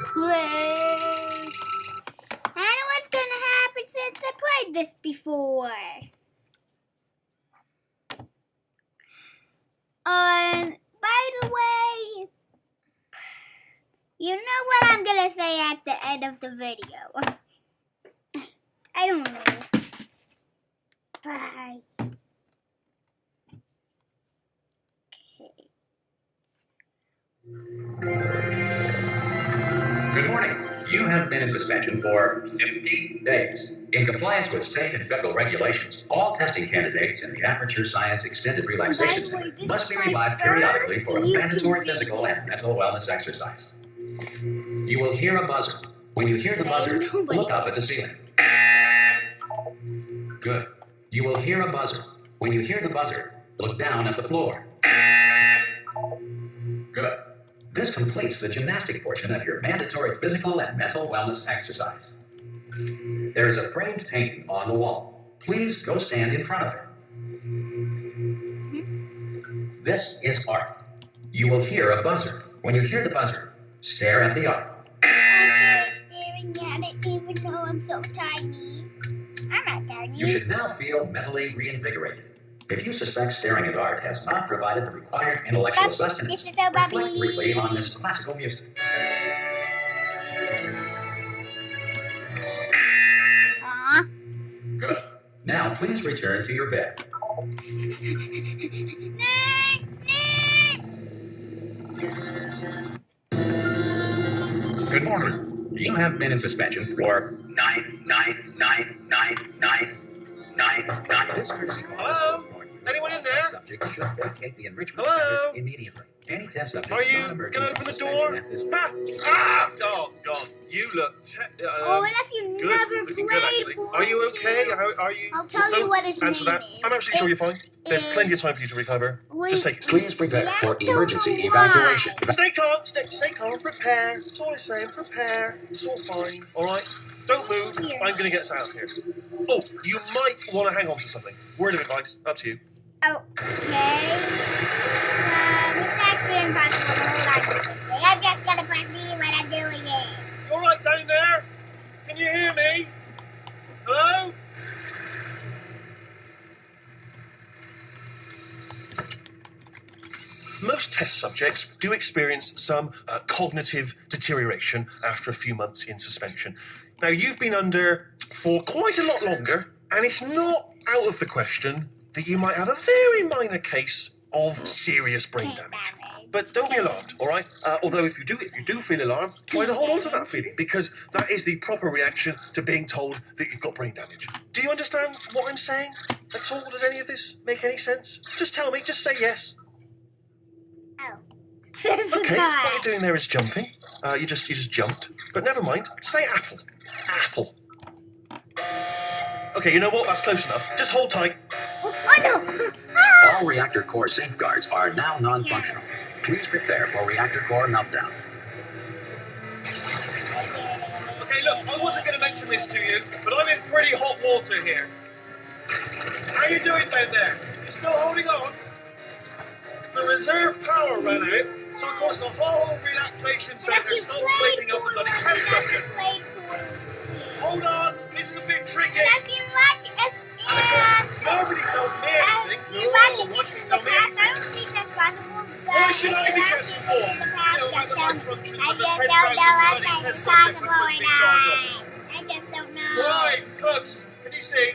Play. I know what's gonna happen since I played this before. By the way, you know what I'm gonna say at the end of the video. I don't know. Bye. Good morning. You have been in suspension for 50 days. In compliance with state and federal regulations, all testing candidates in the Aperture Science Extended Relaxation Center must be revived periodically for a mandatory physical and mental wellness exercise. You will hear a buzzer. When you hear the buzzer, look up at the ceiling. Good. You will hear a buzzer. When you hear the buzzer, look down at the floor. Good. This completes the gymnastic portion of your mandatory physical and mental wellness exercise. There is a framed painting on the wall. Please go stand in front of it. This is art. You will hear a buzzer. When you hear the buzzer, stare at the art. I'm staring at it even though I'm so tiny. I'm not tiny. You should now feel mentally reinvigorated. If you suspect staring at art has not provided the required intellectual sustenance, reflect briefly on this classical music. Aww. Good. Now please return to your bed. Good morning. You have been in suspension for 9999999. This courtesy call. Hello? Anyone in there? Subject should vacate the enrichment Hello? center immediately. Any test subject Are you non-emergent gonna open the suspension door? at this Oh God! You look. Oh, and if you good. never Looking good, actually. played Are you Walkthru, okay? Are you? I'll tell you what his answer name that. is. I'm absolutely sure you're fine. There's plenty of time for you to recover. Just take it slow. Please prepare Yeah, I for don't emergency know evacuation. why. Stay calm. Stay calm. Prepare. That's all I'm saying. Prepare. It's all fine. All right. Don't move. Here. I'm gonna get us out of here. Oh, you might want to hang on to something. Word of advice. Up to you. Okay. It's actually impossible to hold on to something. I'm just gonna see what I'm doing here. You all right down there? Can you hear me? Hello? Most test subjects do experience some cognitive deterioration after a few months in suspension. Now, you've been under for quite a lot longer, and it's not out of the question that you might have a very minor case of serious brain damage. But don't be alarmed, all right? Although if you do feel alarmed, try to hold on to that feeling, because that is the proper reaction to being told that you've got brain damage. Do you understand what I'm saying at all? Does any of this make any sense? Just tell me, just say yes. Oh. Okay, what you're doing there is jumping. You just jumped. But never mind. Say apple. Apple. Okay, you know what? That's close enough. Just hold tight. Oh no! All reactor core safeguards are now non-functional. Please prepare for reactor core meltdown. Okay, look, I wasn't going to mention this to you, but I'm in pretty hot water here. How you doing down there? You still holding on? The reserve power ran out, so of course the whole relaxation centre stops waking up the bloody test subjects. Hold on, this is a bit tricky. Nobody tells me anything. No, one can tell me anything. Why should I be kept informed? You know about the malfunctions of the 10,000 bloody test subjects I'm supposed to be in charge of. I just don't know. Right, close. Can you see?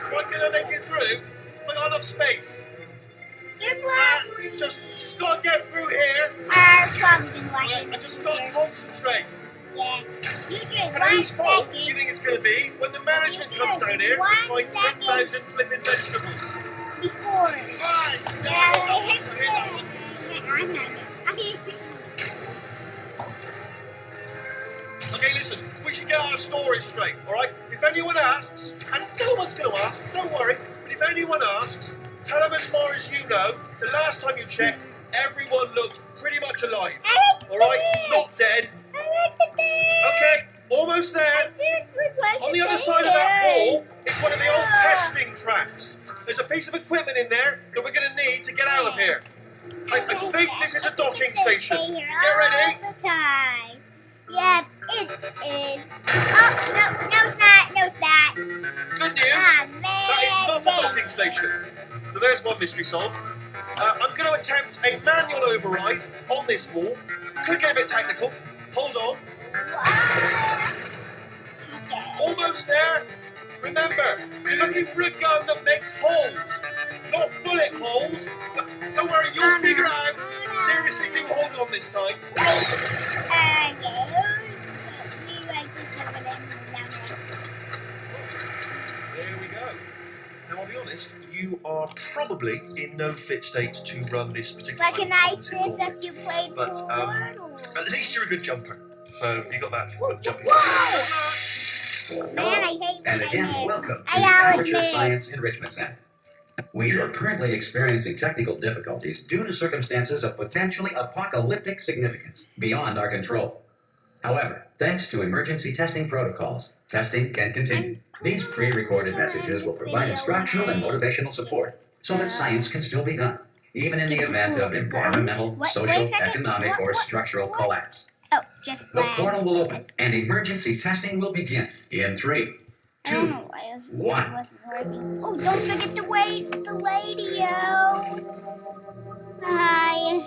Am I going to make it through? I've got enough space. You're black. Just got to get through here. Our thumbs and Right, I just got to concentrate. Yeah. You just And 1 whose fault do you second think it's going to be when the management comes down here and finds 10,000 flipping vegetables? before. Right, no, I'm not. Okay, listen, we should get our story straight, alright? If anyone asks, and no one's going to ask, don't worry, but if anyone asks, tell them as far as you know, the last time you checked, everyone looked pretty much alive. Alright? Not dead. Okay, almost there. On the other side of that wall is one of the old testing tracks. There's a piece of equipment in there that we're going to need to get out of here. I think this is a docking station. Get ready. Yep, it is. Oh, no it's not. No, it's not. Good news. Ah, man. That is not a docking station. So there's one mystery solved. I'm going to attempt a manual override on this wall. Could get a bit technical. Hold on. Almost there. Remember, you're looking for a gun that makes holes, not bullet holes. Don't worry, you'll figure it out. Seriously, do hold on this time. There we go. Now, I'll be honest, you are probably in no fit state to run this particular Like an ice type of if you played But Portal. at least you're a good jumper. So you got that. With jumping. Whoa! Man, I hate And again, this. welcome to the I Aperture admit. Science Enrichment Center. We are currently experiencing technical difficulties due to circumstances of potentially apocalyptic significance beyond our control. However, thanks to emergency testing protocols, testing can continue. These pre-recorded messages will provide instructional and motivational support so that science can still be done, even in the event of environmental, social, economic, or structural collapse. Oh, just The flag. portal will open and emergency testing will begin in 3, I 2, don't know why it 1. wasn't working. Oh, don't forget to wait the radio. Hi.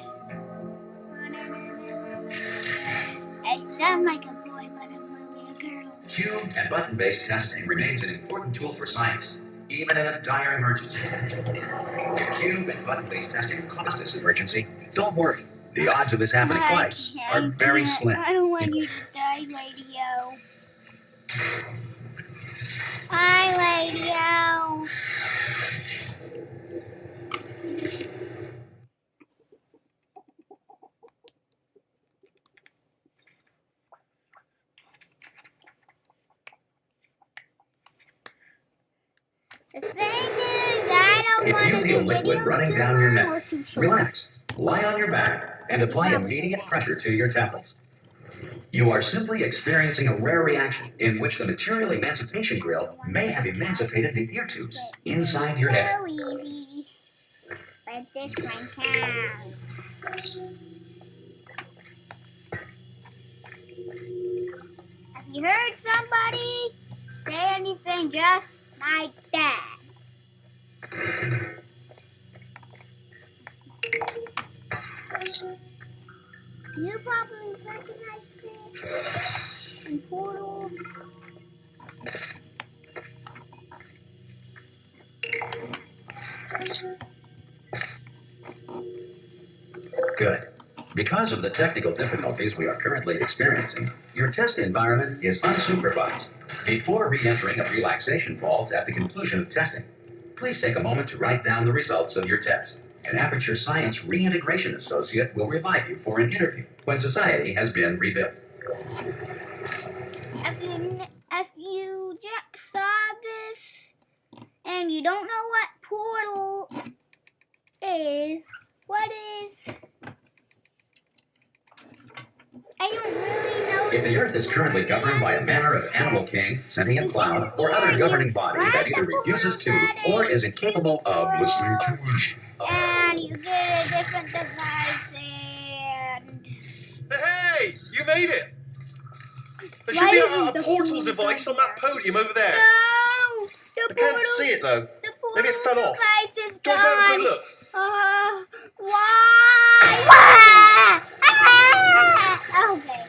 I sound like a boy, but I'm really a girl. Cube and button-based testing remains an important tool for science, even in a dire emergency. If cube and button-based testing caused this emergency, don't worry. The odds of this happening twice are very slim. I don't want you to die, radio. Hi, radio. The thing is, I don't want If to you feel do liquid videos running too down your long neck, or too short. relax, lie on your back, and apply immediate pressure to your temples. You are simply experiencing a rare reaction in which the material emancipation grill may have emancipated the ear tubes inside your head. So easy. But this one counts. Have you heard somebody say anything just like that? You probably recognize this in Portal. Good. Because of the technical difficulties we are currently experiencing, your test environment is unsupervised. Before re-entering a relaxation vault at the conclusion of testing, please take a moment to write down the results of your test. An Aperture Science Reintegration Associate will revive you for an interview when society has been rebuilt. If you just saw this and you don't know what Portal is, what is? I don't really know. If the Earth is currently governed by a manner of animal king, sentient cloud, or other governing body that either refuses to or is incapable of listening to us, And you get a different device and... Hey, you made it. There should be a portal device on that podium over there. No! The I can't see it though. The Maybe it fell off. device is Go and have a quick gone. look. Why? Ah! Okay.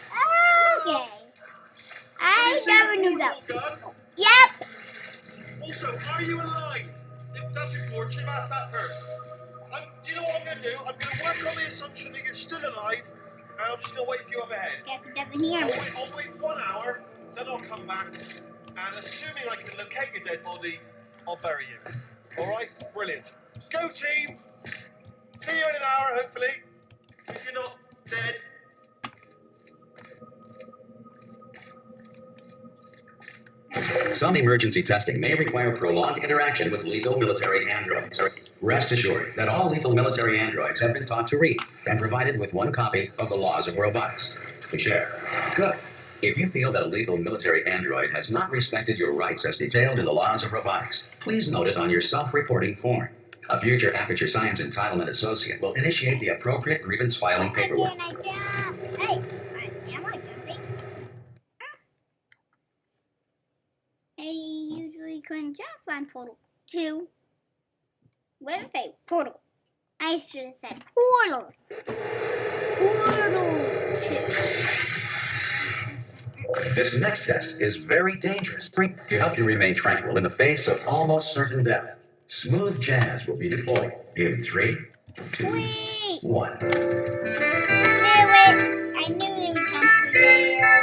I never knew that. Yep. Also, are you alive? That's important. Should have asked that first. Do you know what I'm going to do? I'm going to work on the assumption that you're still alive, and I'm just going to wait for you up ahead. Guess it doesn't hear me. I'll wait 1 hour, then I'll come back, and assuming I can locate your dead body, I'll bury you. All right? Brilliant. Go team. See you in an hour, hopefully. If you're not dead. Some emergency testing may require prolonged interaction with lethal military androids. Rest assured that all lethal military androids have been taught to read and provided with one copy of the laws of robotics to share. Good. If you feel that a lethal military android has not respected your rights as detailed in the laws of robotics, please note it on your self-reporting form. A future Aperture Science Entitlement Associate will initiate the appropriate grievance filing paperwork. Can I jump? Hey, am I jumping? couldn't jump on Portal 2. What did I say? Portal. I should have said Portal. Portal 2. This next test is very dangerous. To help you remain tranquil in the face of almost certain death, smooth jazz will be deployed in 3, 2, Wait. 1. Knew it. I knew they would come through there.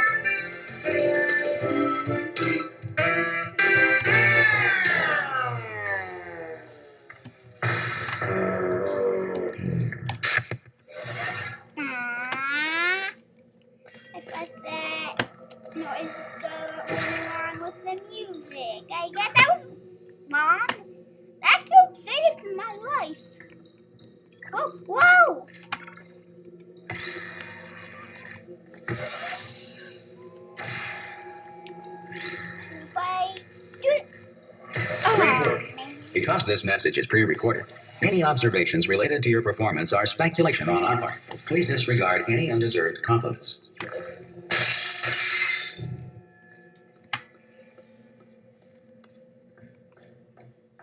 I thought that noise go along with the music. I guess I was wrong. That could saved my life. Oh, whoa! Because this message is pre-recorded, any observations related to your performance are speculation on our part. Please disregard any undeserved compliments.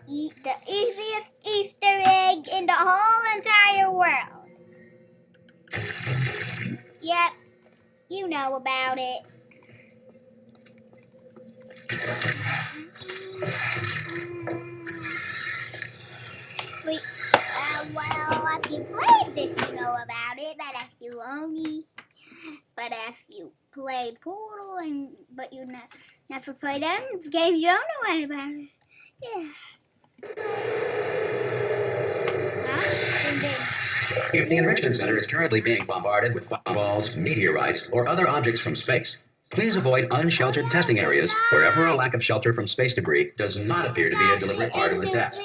Eat the easiest Easter egg in the whole entire world. Yep, you know about it. Wait, well, if you played this, you know about it. But if you played Portal but you never played them games, you don't know anything about it. Yeah. If the Enrichment Center is currently being bombarded with fireballs, meteorites, or other objects from space, please avoid unsheltered testing areas wherever a lack of shelter from space debris does not appear to be a deliberate part of the test.